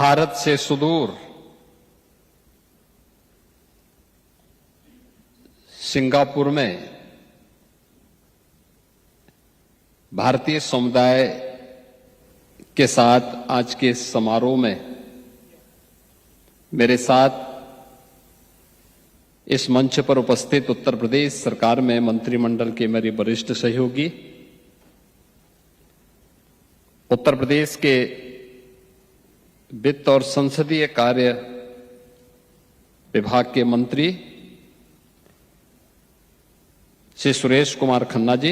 भारत से सुदूर सिंगापुर में भारतीय समुदाय के साथ आज के समारोह में मेरे साथ इस मंच पर उपस्थित उत्तर प्रदेश सरकार में मंत्रिमंडल के मेरे वरिष्ठ सहयोगी, उत्तर प्रदेश के वित्त और संसदीय कार्य विभाग के मंत्री श्री सुरेश कुमार खन्ना जी,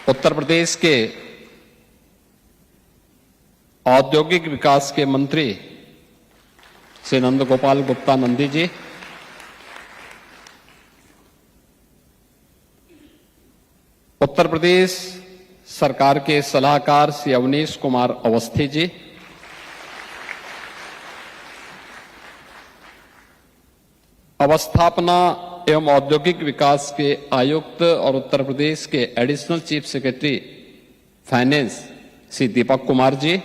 उत्तर प्रदेश के औद्योगिक विकास के मंत्री श्री नंद गोपाल गुप्ता नंदी जी, उत्तर प्रदेश सरकार के सलाहकार श्री अवनीश कुमार अवस्थी जी, अवस्थापना एवं औद्योगिक विकास के आयुक्त और उत्तर प्रदेश के additional chief secretary finance Shri Deepak Kumar ji,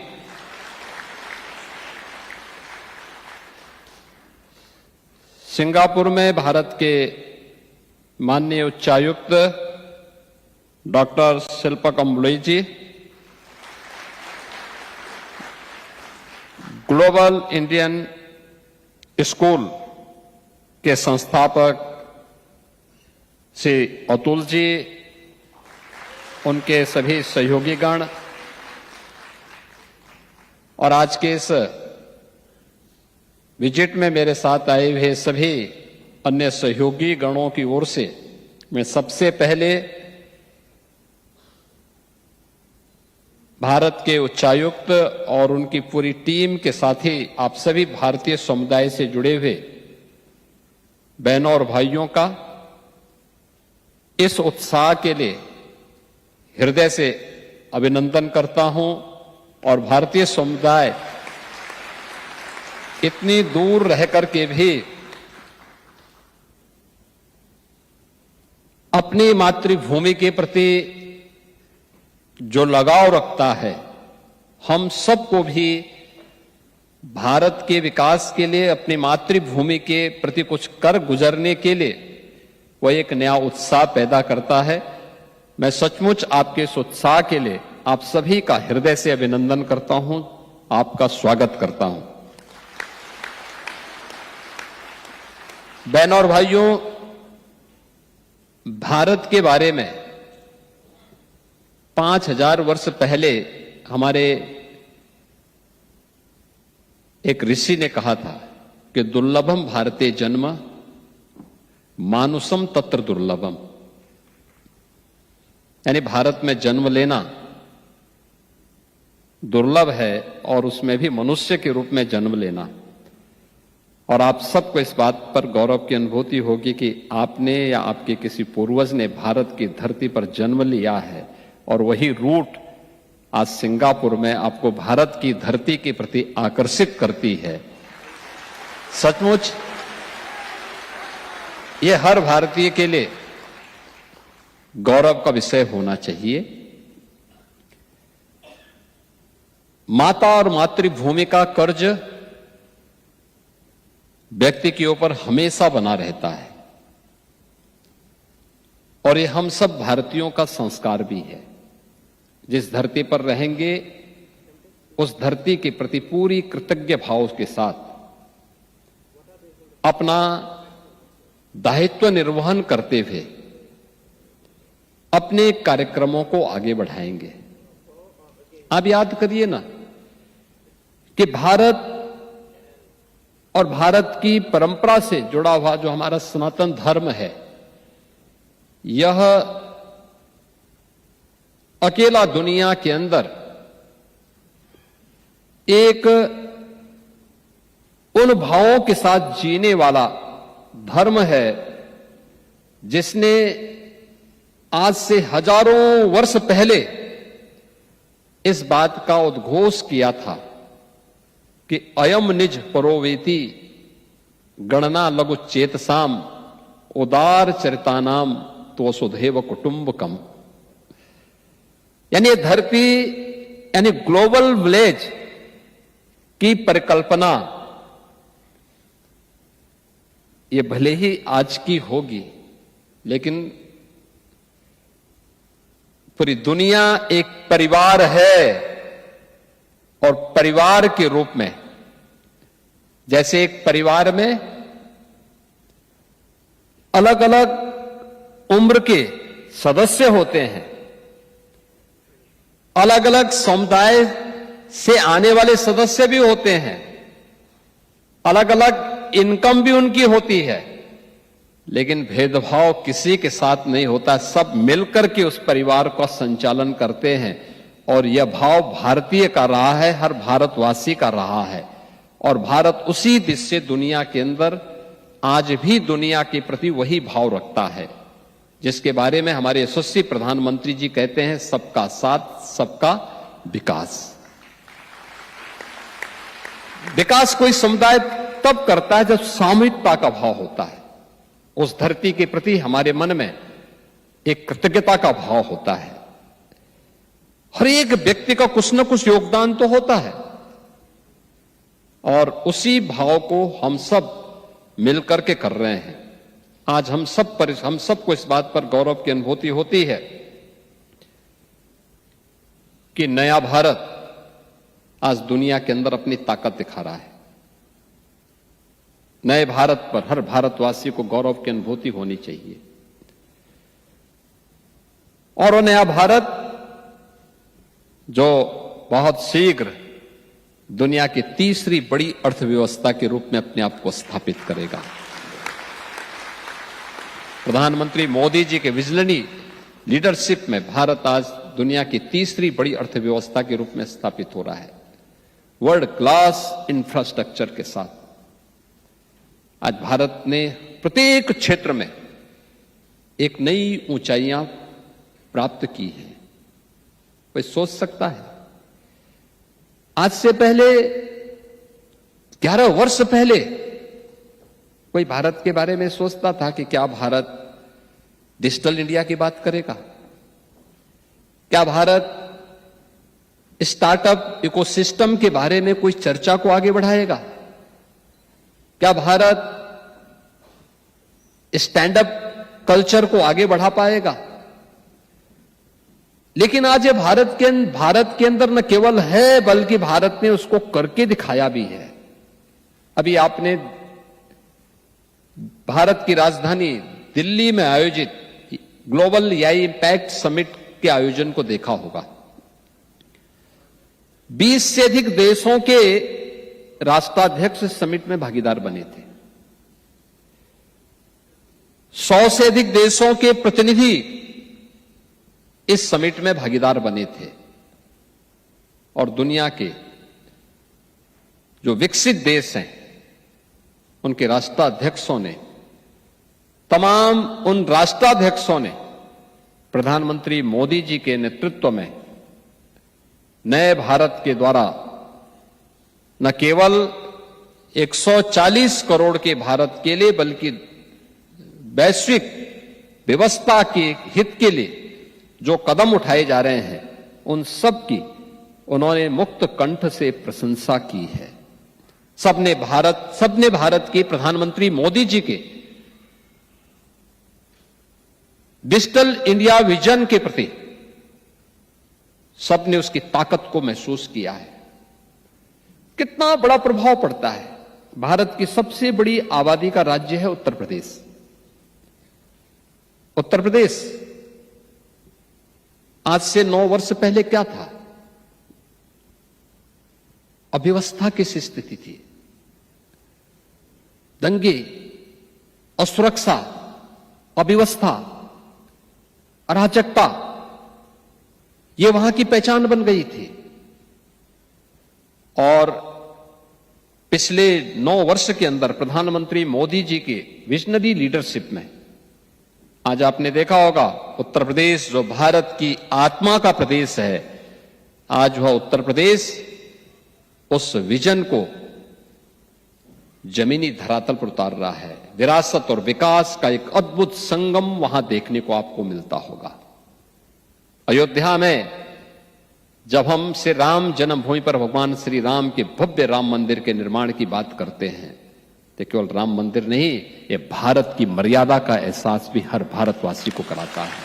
Singapore में भारत के माननीय उच्चायुक्त doctor Shilpak Ambule ji, global Indian school के संस्थापक श्री अतुल जी, उनके सभी सहयोगीगण और आज के इस विजिट में मेरे साथ आए हुए सभी अन्य सहयोगी गणों की ओर से मैं सबसे पहले भारत के उच्चायुक्त और उनकी पूरी टीम के साथ ही आप सभी भारतीय समुदाय से जुड़े हुए बहनों और भाइयों का इस उत्साह के लिए हृदय से अभिनंदन करता हूं और भारतीय समुदाय इतनी दूर रह करके भी अपनी मातृभूमि के प्रति जो लगाव रखता है, हम सबको भी भारत के विकास के लिए अपनी मातृभूमि के प्रति कुछ कर गुजरने के लिए वह एक नया उत्साह पैदा करता है। मैं सचमुच आपके इस उत्साह के लिए आप सभी का हृदय से अभिनंदन करता हूं, आपका स्वागत करता हूं। बहनों और भाइयों, भारत के बारे में 5000 वर्ष पहले हमारे एक ऋषि ने कहा था कि दुर्लभम भारते जन्म मानुषम तत्र दुर्लभम, यानी भारत में जन्म लेना दुर्लभ है और उसमें भी मनुष्य के रूप में जन्म लेना। और आप सबको इस बात पर गौरव की अनुभूति होगी कि आपने या आपके किसी पूर्वज ने भारत की धरती पर जन्म लिया है और वही रूट आज सिंगापुर में आपको भारत की धरती के प्रति आकर्षित करती है। सचमुच ये हर भारतीय के लिए गौरव का विषय होना चाहिए। माता और मातृभूमि का कर्ज व्यक्ति के ऊपर हमेशा बना रहता है और ये हम सब भारतीयों का संस्कार भी है। जिस धरती पर रहेंगे उस धरती के प्रति पूरी कृतज्ञ भाव के साथ अपना दायित्व निर्वहन करते हुए अपने कार्यक्रमों को आगे बढ़ाएंगे। आप याद करिए ना कि भारत और भारत की परंपरा से जुड़ा हुआ जो हमारा सनातन धर्म है, यह अकेला दुनिया के अंदर एक उन भावों के साथ जीने वाला धर्म है जिसने आज से हजारों वर्ष पहले इस बात का उद्घोष किया था कि अयम निज परोवेति गणना लघु चेतसाम उदार चरितानाम तो वसुधैव कुटुंबकम, यानी ये धरती यानी ग्लोबल विलेज की परिकल्पना ये भले ही आज की होगी, लेकिन पूरी दुनिया एक परिवार है और परिवार के रूप में, जैसे एक परिवार में अलग अलग उम्र के सदस्य होते हैं, अलग अलग समुदाय से आने वाले सदस्य भी होते हैं, अलग अलग इनकम भी उनकी होती है, लेकिन भेदभाव किसी के साथ नहीं होता। सब मिलकर के उस परिवार का संचालन करते हैं और यह भाव भारतीय का रहा है, हर भारतवासी का रहा है। और भारत उसी दिशा से दुनिया के अंदर आज भी दुनिया के प्रति वही भाव रखता है, जिसके बारे में हमारे यशस्वी प्रधानमंत्री जी कहते हैं, सबका साथ सबका विकास। विकास कोई समुदाय तब करता है जब सामूहिकता का भाव होता है, उस धरती के प्रति हमारे मन में एक कृतज्ञता का भाव होता है। हर एक व्यक्ति का कुछ न कुछ योगदान तो होता है और उसी भाव को हम सब मिलकर के कर रहे हैं। आज हम सबको इस बात पर गौरव की अनुभूति होती है कि नया भारत आज दुनिया के अंदर अपनी ताकत दिखा रहा है। नए भारत पर हर भारतवासी को गौरव की अनुभूति होनी चाहिए। और वो नया भारत जो बहुत शीघ्र दुनिया की तीसरी बड़ी अर्थव्यवस्था के रूप में अपने आप को स्थापित करेगा। प्रधानमंत्री मोदी जी के विजनरी लीडरशिप में भारत आज दुनिया की तीसरी बड़ी अर्थव्यवस्था के रूप में स्थापित हो रहा है, वर्ल्ड क्लास इंफ्रास्ट्रक्चर के साथ। आज भारत ने प्रत्येक क्षेत्र में एक नई ऊंचाइयां प्राप्त की हैं। कोई सोच सकता है आज से पहले 11 वर्ष पहले कोई भारत के बारे में सोचता था कि क्या भारत डिजिटल इंडिया की बात करेगा? क्या भारत स्टार्टअप इकोसिस्टम के बारे में कोई चर्चा को आगे बढ़ाएगा? क्या भारत स्टैंड अप कल्चर को आगे बढ़ा पाएगा? लेकिन आज ये भारत के अंदर न केवल है, बल्कि भारत ने उसको करके दिखाया भी है। अभी आपने भारत की राजधानी दिल्ली में आयोजित ग्लोबल एआई इंपैक्ट समिट के आयोजन को देखा होगा। 20 से अधिक देशों के राष्ट्राध्यक्ष समिट में भागीदार बने थे। 100 से अधिक देशों के प्रतिनिधि इस समिट में भागीदार बने थे और दुनिया के जो विकसित देश हैं उनके राष्ट्राध्यक्षों ने, तमाम उन राष्ट्राध्यक्षों ने प्रधानमंत्री मोदी जी के नेतृत्व में नए भारत के द्वारा न केवल 140 करोड़ के भारत के लिए, बल्कि वैश्विक व्यवस्था के हित के लिए जो कदम उठाए जा रहे हैं, उन सब की उन्होंने मुक्त कंठ से प्रशंसा की है। सबने भारत के प्रधानमंत्री मोदी जी के डिजिटल इंडिया विजन के प्रति सबने उसकी ताकत को महसूस किया है। कितना बड़ा प्रभाव पड़ता है। भारत की सबसे बड़ी आबादी का राज्य है उत्तर प्रदेश। उत्तर प्रदेश आज से 9 वर्ष पहले क्या था? अव्यवस्था की स्थिति थी, दंगे, असुरक्षा, अव्यवस्था, अराजकता, ये वहां की पहचान बन गई थी। और पिछले 9 वर्ष के अंदर प्रधानमंत्री मोदी जी के विजनरी लीडरशिप में आज आपने देखा होगा उत्तर प्रदेश जो भारत की आत्मा का प्रदेश है, आज वह उत्तर प्रदेश उस विजन को जमीनी धरातल पर उतार रहा है। विरासत और विकास का एक अद्भुत संगम वहां देखने को आपको मिलता होगा। अयोध्या में जब हम श्री राम जन्मभूमि पर भगवान श्री राम के भव्य राम मंदिर के निर्माण की बात करते हैं तो केवल राम मंदिर नहीं, ये भारत की मर्यादा का एहसास भी हर भारतवासी को कराता है।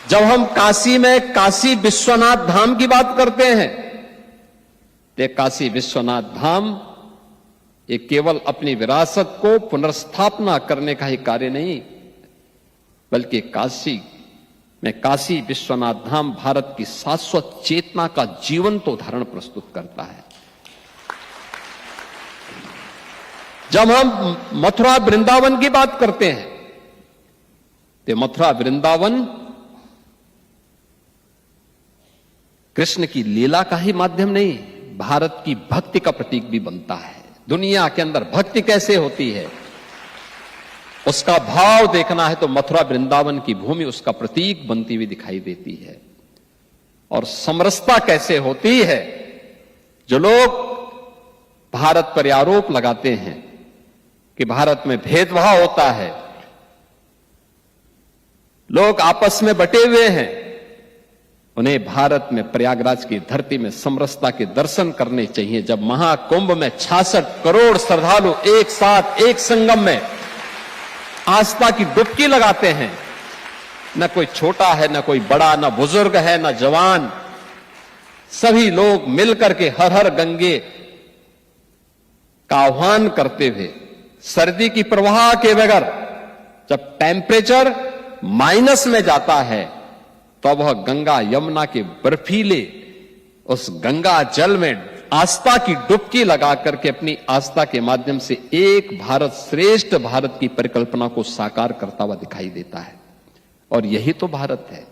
जब हम काशी में काशी विश्वनाथ धाम की बात करते हैं तो काशी विश्वनाथ धाम ये केवल अपनी विरासत को पुनर्स्थापना करने का ही कार्य नहीं, बल्कि काशी में काशी विश्वनाथ धाम भारत की शाश्वत चेतना का जीवंत उदाहरण प्रस्तुत करता है। जब हम मथुरा वृंदावन की बात करते हैं तो मथुरा वृंदावन कृष्ण की लीला का ही माध्यम नहीं, भारत की भक्ति का प्रतीक भी बनता है। दुनिया के अंदर भक्ति कैसे होती है उसका भाव देखना है तो मथुरा वृंदावन की भूमि उसका प्रतीक बनती हुई दिखाई देती है। और समरसता कैसे होती है, जो लोग भारत पर आरोप लगाते हैं कि भारत में भेदभाव होता है, लोग आपस में बटे हुए हैं, उन्हें भारत में प्रयागराज की धरती में समरसता के दर्शन करने चाहिए। जब महाकुंभ में 66 करोड़ श्रद्धालु एक साथ एक संगम में आस्था की डुबकी लगाते हैं, न कोई छोटा है, न कोई बड़ा, न बुजुर्ग है, न जवान, सभी लोग मिलकर के हर हर गंगे का आह्वान करते हुए सर्दी की प्रवाह के बगैर जब टेम्परेचर माइनस में जाता है तो वह गंगा यमुना के बर्फीले उस गंगा जल में आस्था की डुबकी लगा करके अपनी आस्था के माध्यम से एक भारत श्रेष्ठ भारत की परिकल्पना को साकार करता हुआ दिखाई देता है। और यही तो भारत है।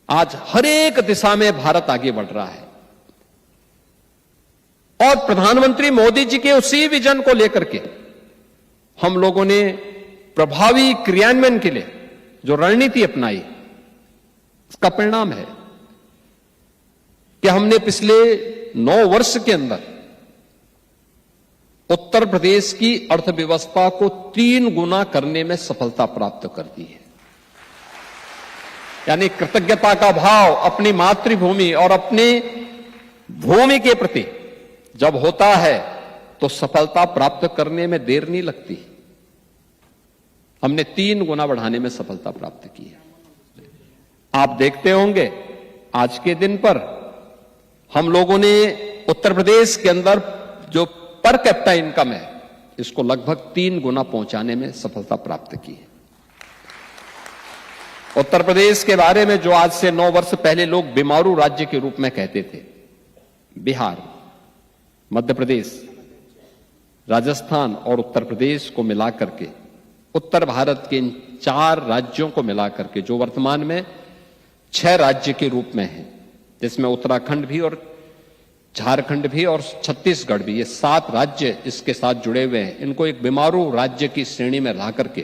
आज हर एक दिशा में भारत आगे बढ़ रहा है और प्रधानमंत्री मोदी जी के उसी विजन को लेकर के हम लोगों ने प्रभावी क्रियान्वयन के लिए जो रणनीति अपनाई, इसका परिणाम है कि हमने पिछले 9 वर्ष के अंदर उत्तर प्रदेश की अर्थव्यवस्था को 3 गुना करने में सफलता प्राप्त कर दी है। यानी कृतज्ञता का भाव अपनी मातृभूमि और अपनी भूमि के प्रति जब होता है तो सफलता प्राप्त करने में देर नहीं लगती। हमने 3 गुना बढ़ाने में सफलता प्राप्त की है। आप देखते होंगे आज के दिन पर हम लोगों ने उत्तर प्रदेश के अंदर जो पर कैपिटा इनकम है इसको लगभग 3 गुना पहुंचाने में सफलता प्राप्त की है। उत्तर प्रदेश के बारे में जो आज से 9 वर्ष पहले लोग बीमारू राज्य के रूप में कहते थे, बिहार, मध्य प्रदेश, राजस्थान और उत्तर प्रदेश को मिलाकर के उत्तर भारत के इन 4 राज्यों को मिलाकर के जो वर्तमान में 6 राज्य के रूप में है, जिसमें उत्तराखंड भी और झारखंड भी और छत्तीसगढ़ भी, ये 7 राज्य इसके साथ जुड़े हुए हैं। इनको एक बीमारू राज्य की श्रेणी में ला करके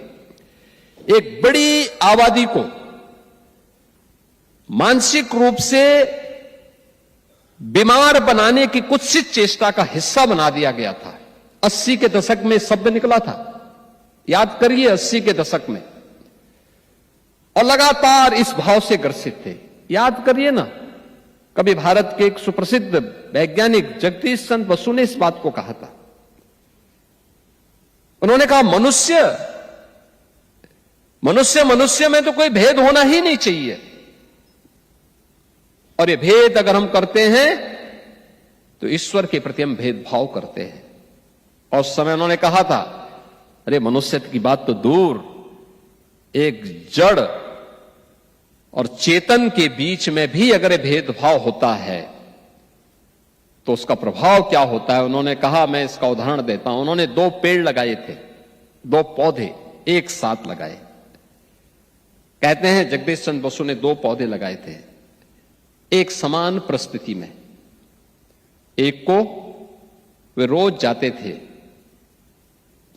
एक बड़ी आबादी को मानसिक रूप से बीमार बनाने की कुत्सित चेष्टा का हिस्सा बना दिया गया था। 80 के दशक में शब्द निकला था, याद करिए 80 के दशक में, और लगातार इस भाव से ग्रसित थे। याद करिए ना, कभी भारत के एक सुप्रसिद्ध वैज्ञानिक जगदीश चंद्र बसु ने इस बात को कहा था। उन्होंने कहा मनुष्य में तो कोई भेद होना ही नहीं चाहिए, और ये भेद अगर हम करते हैं तो ईश्वर के प्रति हम भेदभाव करते हैं। और उस समय उन्होंने कहा था, अरे मनुष्य की बात तो दूर, एक जड़ और चेतन के बीच में भी अगर भेदभाव होता है तो उसका प्रभाव क्या होता है। उन्होंने कहा, मैं इसका उदाहरण देता हूं। उन्होंने 2 पेड़ लगाए थे, 2 पौधे एक साथ लगाए। कहते हैं जगदीश चंद्र बसु ने 2 पौधे लगाए थे एक समान परिस्थिति में। एक को वे रोज जाते थे,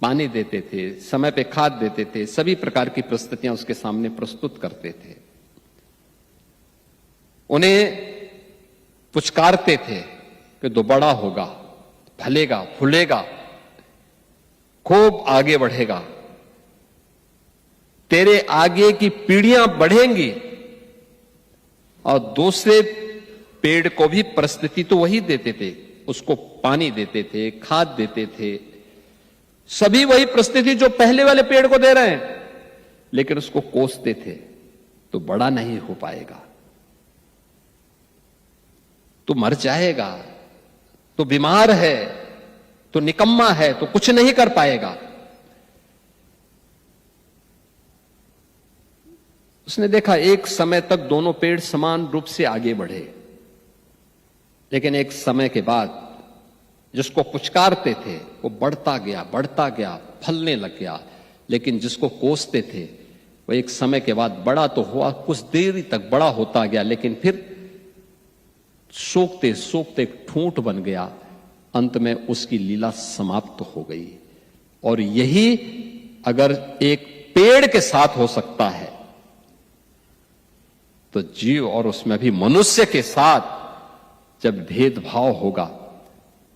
पानी देते थे, समय पे खाद देते थे, सभी प्रकार की परिस्थितियां उसके सामने प्रस्तुत करते थे। उन्हें पुचकारते थे कि तो बड़ा होगा, फलेगा, फूलेगा, खूब आगे बढ़ेगा, तेरे आगे की पीढ़ियां बढ़ेंगी और दूसरे पेड़ को भी परिस्थिति तो वही देते थे, उसको पानी देते थे, खाद देते थे, सभी वही परिस्थिति जो पहले वाले पेड़ को दे रहे हैं, लेकिन उसको कोसते थे तो बड़ा नहीं हो पाएगा, तो मर जाएगा, तो बीमार है, तो निकम्मा है, तो कुछ नहीं कर पाएगा। उसने देखा एक समय तक दोनों पेड़ समान रूप से आगे बढ़े, लेकिन एक समय के बाद जिसको पुचकारते थे वो बढ़ता गया, फलने लग गया, लेकिन जिसको कोसते थे वो एक समय के बाद बड़ा तो हुआ, कुछ देर तक बड़ा होता गया, लेकिन फिर सोखते सोखते एक ठूंठ बन गया, अंत में उसकी लीला समाप्त हो गई। और यही अगर एक पेड़ के साथ हो सकता है तो जीव और उसमें भी मनुष्य के साथ जब भेदभाव होगा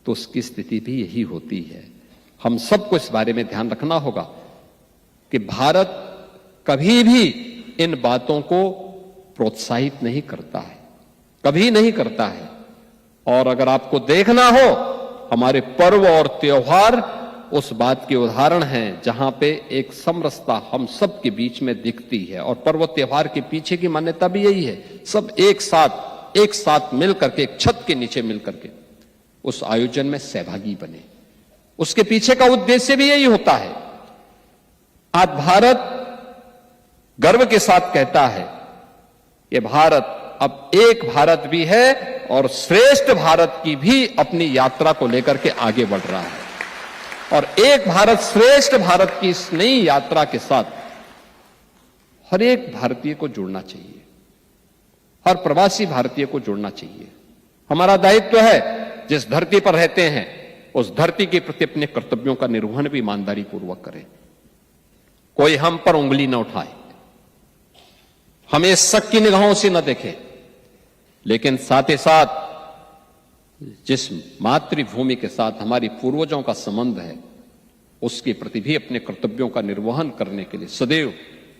तो उसकी स्थिति भी यही होती है। हम सबको इस बारे में ध्यान रखना होगा कि भारत कभी भी इन बातों को प्रोत्साहित नहीं करता है, कभी नहीं करता है। और अगर आपको देखना हो, हमारे पर्व और त्योहार उस बात के उदाहरण हैं जहां पे एक समरसता हम सब के बीच में दिखती है। और पर्व त्योहार के पीछे की मान्यता भी यही है, सब एक साथ मिल करके, एक छत के नीचे मिल करके उस आयोजन में सहभागी बने। उसके पीछे का उद्देश्य भी यही होता है। आज भारत गर्व के साथ कहता है कि भारत अब एक भारत भी है और श्रेष्ठ भारत की भी अपनी यात्रा को लेकर के आगे बढ़ रहा है। और एक भारत श्रेष्ठ भारत की इस नई यात्रा के साथ हर एक भारतीय को जुड़ना चाहिए, हर प्रवासी भारतीय को जुड़ना चाहिए। हमारा दायित्व है, जिस धरती पर रहते हैं उस धरती के प्रति अपने कर्तव्यों का निर्वहन भी ईमानदारी पूर्वक करें। कोई हम पर उंगली न उठाए, हमें शक की निगाहों से न देखे, लेकिन साथ ही साथ जिस मातृभूमि के साथ हमारी पूर्वजों का संबंध है उसके प्रति भी अपने कर्तव्यों का निर्वहन करने के लिए सदैव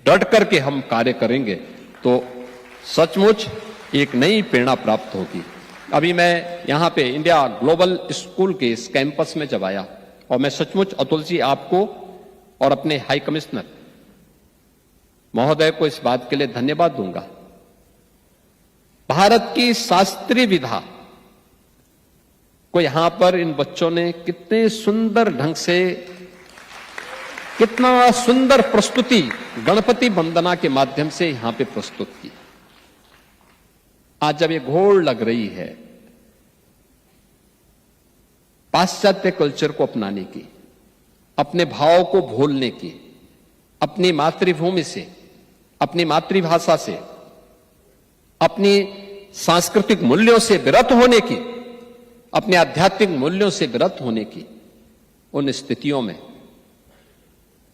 डट करके हम कार्य करेंगे तो सचमुच एक नई प्रेरणा प्राप्त होगी। अभी मैं यहां पे इंडिया ग्लोबल स्कूल के इस कैंपस में जब आया, और मैं सचमुच अतुल जी आपको और अपने हाई कमिश्नर महोदय को इस बात के लिए धन्यवाद दूंगा। भारत की शास्त्रीय विधा को यहां पर इन बच्चों ने कितने सुंदर ढंग से, कितना सुंदर प्रस्तुति गणपति वंदना के माध्यम से यहां पे प्रस्तुत की। आज जब ये घोड़ लग रही है पाश्चात्य कल्चर को अपनाने की, अपने भाव को भूलने की, अपनी मातृभूमि से, अपनी मातृभाषा से, अपनी सांस्कृतिक मूल्यों से विरत होने की, अपने आध्यात्मिक मूल्यों से विरत होने की, उन स्थितियों में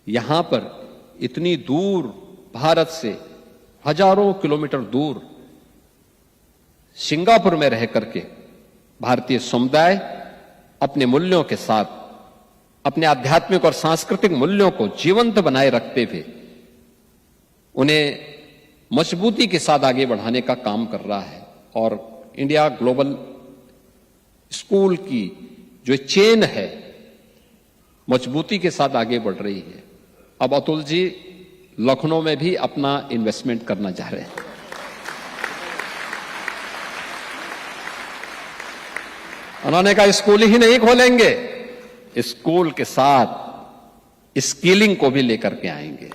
यहां पर इतनी दूर भारत से हजारों किलोमीटर दूर सिंगापुर में रह करके भारतीय समुदाय अपने मूल्यों के साथ, अपने आध्यात्मिक और सांस्कृतिक मूल्यों को जीवंत बनाए रखते हुए उन्हें मजबूती के साथ आगे बढ़ाने का काम कर रहा है। और इंडिया ग्लोबल स्कूल की जो चेन है मजबूती के साथ आगे बढ़ रही है। अब अतुल जी लखनऊ में भी अपना इन्वेस्टमेंट करना चाह रहे हैं। उन्होंने कहा स्कूल ही नहीं खोलेंगे, स्कूल के साथ स्किलिंग को भी लेकर के आएंगे।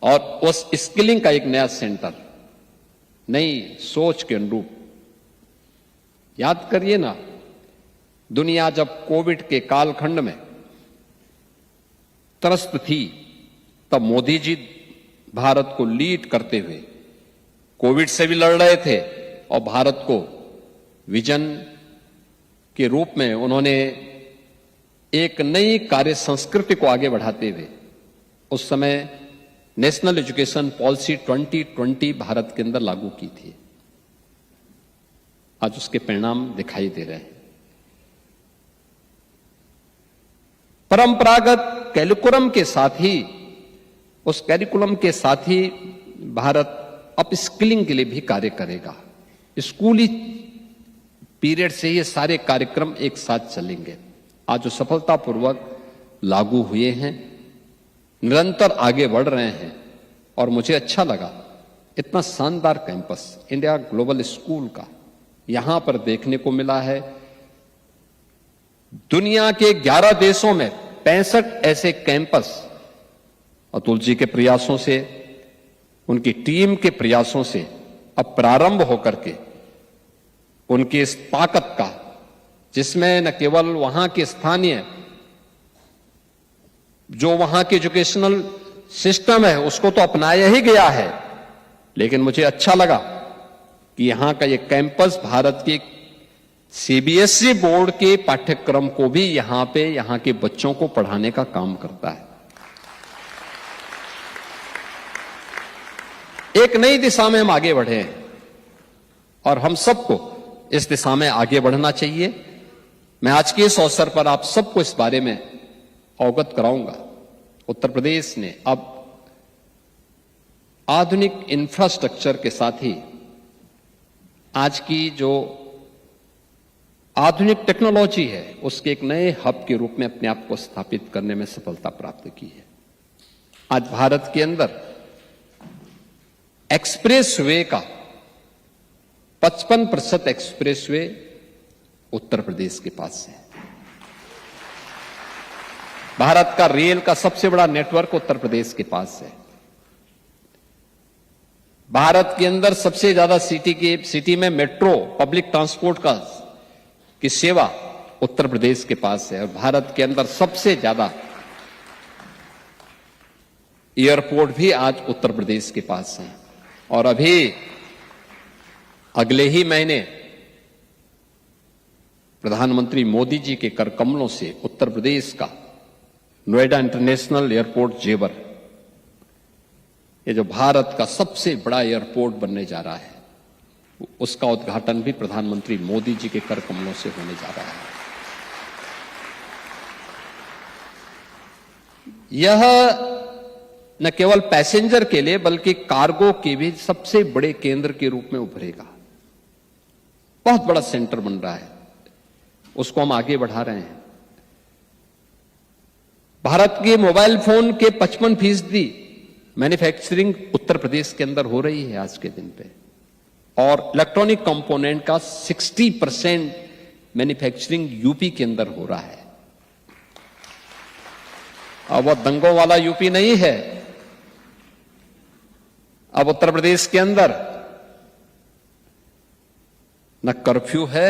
और उस स्किलिंग का एक नया सेंटर, नई सोच के अनुरूप, याद करिए ना, दुनिया जब कोविड के कालखंड में त्रस्त थी तब मोदी जी भारत को लीड करते हुए कोविड से भी लड़ रहे थे और भारत को विजन के रूप में उन्होंने एक नई कार्य संस्कृति को आगे बढ़ाते हुए उस समय नेशनल एजुकेशन पॉलिसी 2020 भारत के अंदर लागू की थी। आज उसके परिणाम दिखाई दे रहे हैं। परंपरागत कैरिकुलम के साथ ही, उस कैरिकुलम के साथ ही भारत अपस्किलिंग के लिए भी कार्य करेगा। स्कूली पीरियड से ये सारे कार्यक्रम एक साथ चलेंगे। आज जो सफलतापूर्वक लागू हुए हैं, निरंतर आगे बढ़ रहे हैं, और मुझे अच्छा लगा इतना शानदार कैंपस इंडिया ग्लोबल स्कूल का यहां पर देखने को मिला है। दुनिया के 11 देशों में 65 ऐसे कैंपस अतुल जी के प्रयासों से, उनकी टीम के प्रयासों से अब प्रारंभ होकर के उनकी इस ताकत का, जिसमें न केवल वहां के स्थानीय जो वहां के एजुकेशनल सिस्टम है उसको तो अपनाया ही गया है, लेकिन मुझे अच्छा लगा कि यहां का ये कैंपस भारत के सीबीएसई बोर्ड के पाठ्यक्रम को भी यहां पे यहां के बच्चों को पढ़ाने का काम करता है। एक नई दिशा में हम आगे बढ़े हैं और हम सबको इस दिशा में आगे बढ़ना चाहिए। मैं आज के इस अवसर पर आप सबको इस बारे में अवगत कराऊंगा। उत्तर प्रदेश ने अब आधुनिक इंफ्रास्ट्रक्चर के साथ ही आज की जो आधुनिक टेक्नोलॉजी है उसके एक नए हब के रूप में अपने आप को स्थापित करने में सफलता प्राप्त की है। आज भारत के अंदर एक्सप्रेस वे का 55% एक्सप्रेस वे उत्तर प्रदेश के पास है। भारत का रेल का सबसे बड़ा नेटवर्क उत्तर प्रदेश के पास है। भारत के अंदर सबसे ज्यादा सिटी में मेट्रो पब्लिक ट्रांसपोर्ट की सेवा उत्तर प्रदेश के पास है। और भारत के अंदर सबसे ज्यादा एयरपोर्ट भी आज उत्तर प्रदेश के पास है। और अभी अगले ही महीने प्रधानमंत्री मोदी जी के कर कमलों से उत्तर प्रदेश का नोएडा इंटरनेशनल एयरपोर्ट जेवर, ये जो भारत का सबसे बड़ा एयरपोर्ट बनने जा रहा है, उसका उद्घाटन भी प्रधानमंत्री मोदी जी के कर कमलों से होने जा रहा है। यह न केवल पैसेंजर के लिए बल्कि कार्गो के भी सबसे बड़े केंद्र के रूप में उभरेगा। बहुत बड़ा सेंटर बन रहा है, उसको हम आगे बढ़ा रहे हैं। भारत के मोबाइल फोन के 55% मैन्युफैक्चरिंग उत्तर प्रदेश के अंदर हो रही है आज के दिन पे, और इलेक्ट्रॉनिक कंपोनेंट का 60% मैन्युफैक्चरिंग यूपी के अंदर हो रहा है। अब वो दंगों वाला यूपी नहीं है। अब उत्तर प्रदेश के अंदर न कर्फ्यू है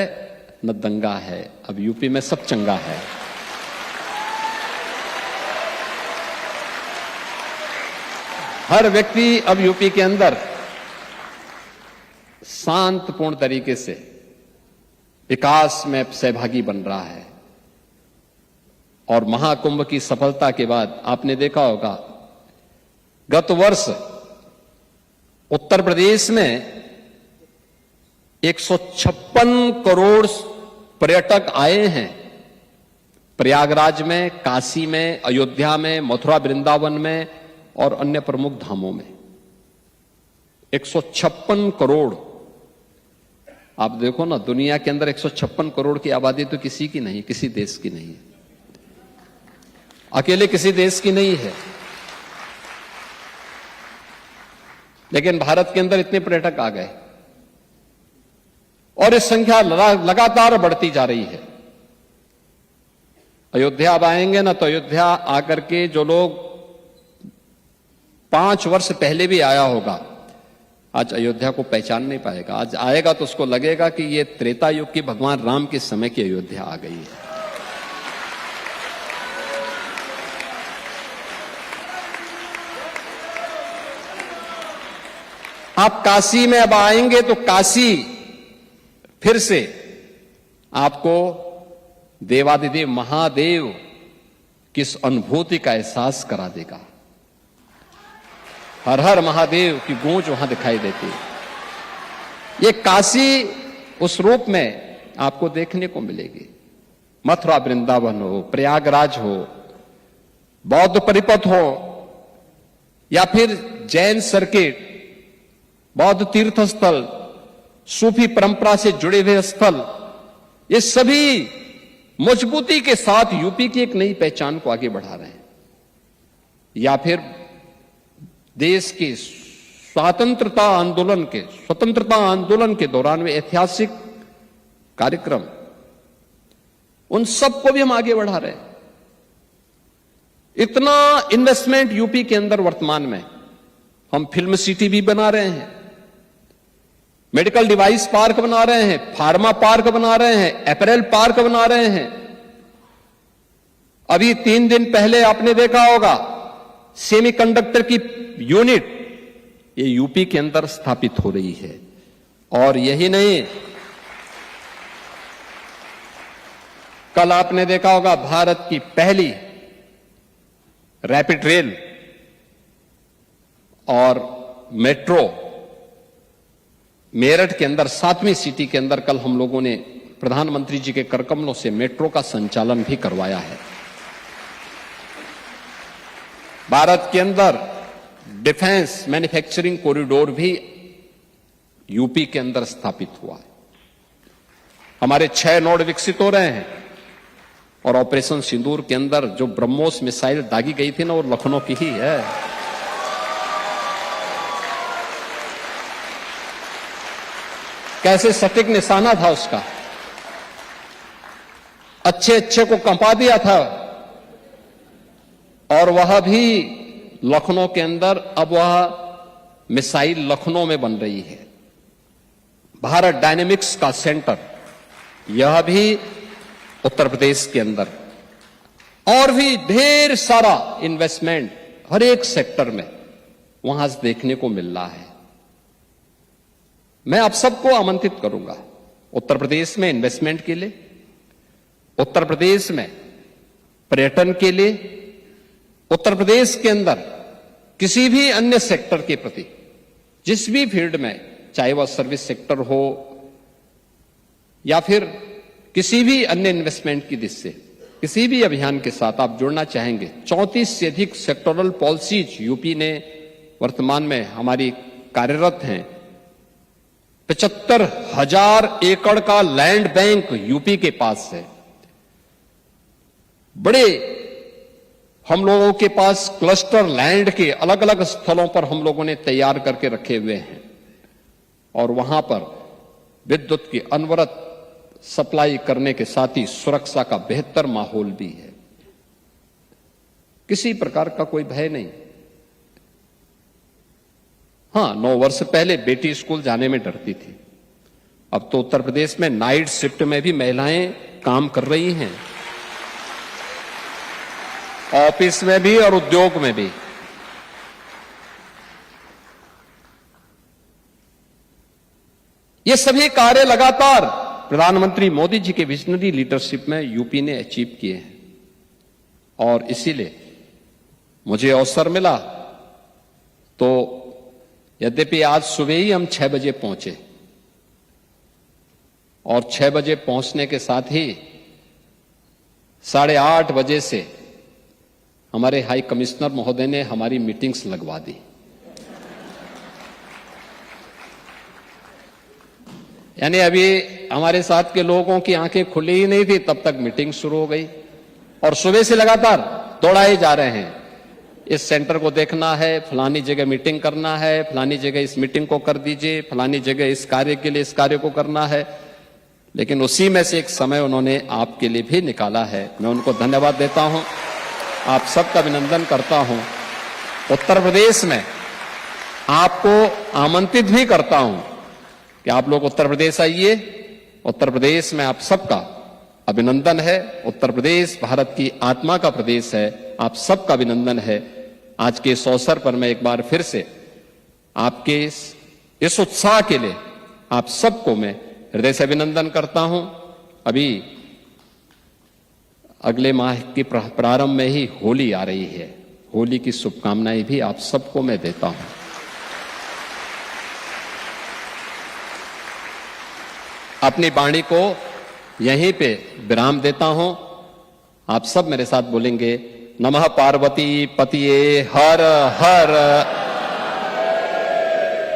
न दंगा है, अब यूपी में सब चंगा है। हर व्यक्ति अब यूपी के अंदर शांतपूर्ण तरीके से विकास में सहभागी बन रहा है। और महाकुंभ की सफलता के बाद आपने देखा होगा, गत वर्ष उत्तर प्रदेश में 156 करोड़ पर्यटक आए हैं। प्रयागराज में, काशी में, अयोध्या में, मथुरा वृंदावन में और अन्य प्रमुख धामों में 156 करोड़। आप देखो ना, दुनिया के अंदर 156 करोड़ की आबादी तो किसी की नहीं, किसी देश की नहीं है, अकेले किसी देश की नहीं है। लेकिन भारत के अंदर इतने पर्यटक आ गए और इस संख्या लगातार बढ़ती जा रही है। अयोध्या अब आएंगे ना, तो अयोध्या आकर के जो लोग 5 वर्ष पहले भी आया होगा, आज अयोध्या को पहचान नहीं पाएगा। आज आएगा तो उसको लगेगा कि ये त्रेता युग की भगवान राम के समय की अयोध्या आ गई है। आप काशी में अब आएंगे तो काशी फिर से आपको देवादिदेव महादेव की इस अनुभूति का एहसास करा देगा। हर हर महादेव की गूंज वहां दिखाई देती है। ये काशी उस रूप में आपको देखने को मिलेगी। मथुरा वृंदावन हो, प्रयागराज हो, बौद्ध परिपथ हो या फिर जैन सर्किट, बौद्ध तीर्थ स्थल, सूफी परंपरा से जुड़े हुए स्थल, ये सभी मजबूती के साथ यूपी की एक नई पहचान को आगे बढ़ा रहे हैं। या फिर देश के स्वतंत्रता आंदोलन के दौरान में ऐतिहासिक कार्यक्रम, उन सबको भी हम आगे बढ़ा रहे हैं। इतना इन्वेस्टमेंट यूपी के अंदर वर्तमान में, हम फिल्म सिटी भी बना रहे हैं, मेडिकल डिवाइस पार्क बना रहे हैं, फार्मा पार्क बना रहे हैं, अपैरल पार्क बना रहे हैं। अभी 3 दिन पहले आपने देखा होगा सेमीकंडक्टर की यूनिट ये यूपी के अंदर स्थापित हो रही है। और यही नहीं, कल आपने देखा होगा भारत की पहली रैपिड रेल और मेट्रो मेरठ के अंदर 7वीं सिटी के अंदर कल हम लोगों ने प्रधानमंत्री जी के करकमलों से मेट्रो का संचालन भी करवाया है। भारत के अंदर डिफेंस मैन्युफैक्चरिंग कॉरिडोर भी यूपी के अंदर स्थापित हुआ है। हमारे 6 नोड विकसित हो रहे हैं और ऑपरेशन सिंदूर के अंदर जो ब्रह्मोस मिसाइल दागी गई थी ना, वो लखनऊ की ही है। कैसे सटीक निशाना था उसका, अच्छे को कंपा दिया था। और वह भी लखनऊ के अंदर, अब वह मिसाइल लखनऊ में बन रही है। भारत डायनेमिक्स का सेंटर, यह भी उत्तर प्रदेश के अंदर, और भी ढेर सारा इन्वेस्टमेंट हर एक सेक्टर में वहां से देखने को मिल रहा है। मैं आप सबको आमंत्रित करूंगा उत्तर प्रदेश में इन्वेस्टमेंट के लिए, उत्तर प्रदेश में पर्यटन के लिए, उत्तर प्रदेश के अंदर किसी भी अन्य सेक्टर के प्रति, जिस भी फील्ड में, चाहे वह सर्विस सेक्टर हो या फिर किसी भी अन्य इन्वेस्टमेंट की दिशा से किसी भी अभियान के साथ आप जुड़ना चाहेंगे। 34 से अधिक सेक्टोरल पॉलिसीज यूपी ने वर्तमान में हमारी कार्यरत हैं। 75,000 एकड़ का लैंड बैंक यूपी के पास है। बड़े हम लोगों के पास क्लस्टर लैंड के अलग अलग स्थलों पर हम लोगों ने तैयार करके रखे हुए हैं और वहां पर विद्युत की अनवरत सप्लाई करने के साथ ही सुरक्षा का बेहतर माहौल भी है। किसी प्रकार का कोई भय नहीं। हां, 9 वर्ष पहले बेटी स्कूल जाने में डरती थी। अब तो उत्तर प्रदेश में नाइट शिफ्ट में भी महिलाएं काम कर रही हैं, ऑफिस में भी और उद्योग में भी। ये सभी कार्य लगातार प्रधानमंत्री मोदी जी के विजनरी लीडरशिप में यूपी ने अचीव किए हैं। और इसीलिए मुझे अवसर मिला तो, यद्यपि आज सुबह ही हम 6 बजे पहुंचे और 6 बजे पहुंचने के साथ ही 8:30 बजे से हमारे हाई कमिश्नर महोदय ने हमारी मीटिंग्स लगवा दी। यानी अभी हमारे साथ के लोगों की आंखें खुली ही नहीं थी, तब तक मीटिंग शुरू हो गई और सुबह से लगातार दौड़ाए जा रहे हैं। इस सेंटर को देखना है, फलानी जगह मीटिंग करना है, फलानी जगह इस मीटिंग को कर दीजिए, फलानी जगह इस कार्य के लिए इस कार्य को करना है। लेकिन उसी में से एक समय उन्होंने आपके लिए भी निकाला है। मैं उनको धन्यवाद देता हूं, आप सबका अभिनंदन करता हूं। उत्तर प्रदेश में आपको आमंत्रित भी करता हूं कि आप लोग उत्तर प्रदेश आइए। उत्तर प्रदेश में आप सबका अभिनंदन है। उत्तर प्रदेश भारत की आत्मा का प्रदेश है, आप सबका अभिनंदन है। आज के इस अवसर पर मैं एक बार फिर से आपके इस उत्साह के लिए आप सबको मैं हृदय से अभिनंदन करता हूं। अभी अगले माह के प्रारंभ में ही होली आ रही है, होली की शुभकामनाएं भी आप सबको मैं देता हूं। अपनी वाणी को यहीं पे विराम देता हूं। आप सब मेरे साथ बोलेंगे, नमः पार्वती पतिये हर हर,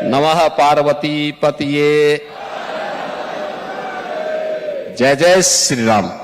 नमः पार्वती पतिये। जय जय श्री राम।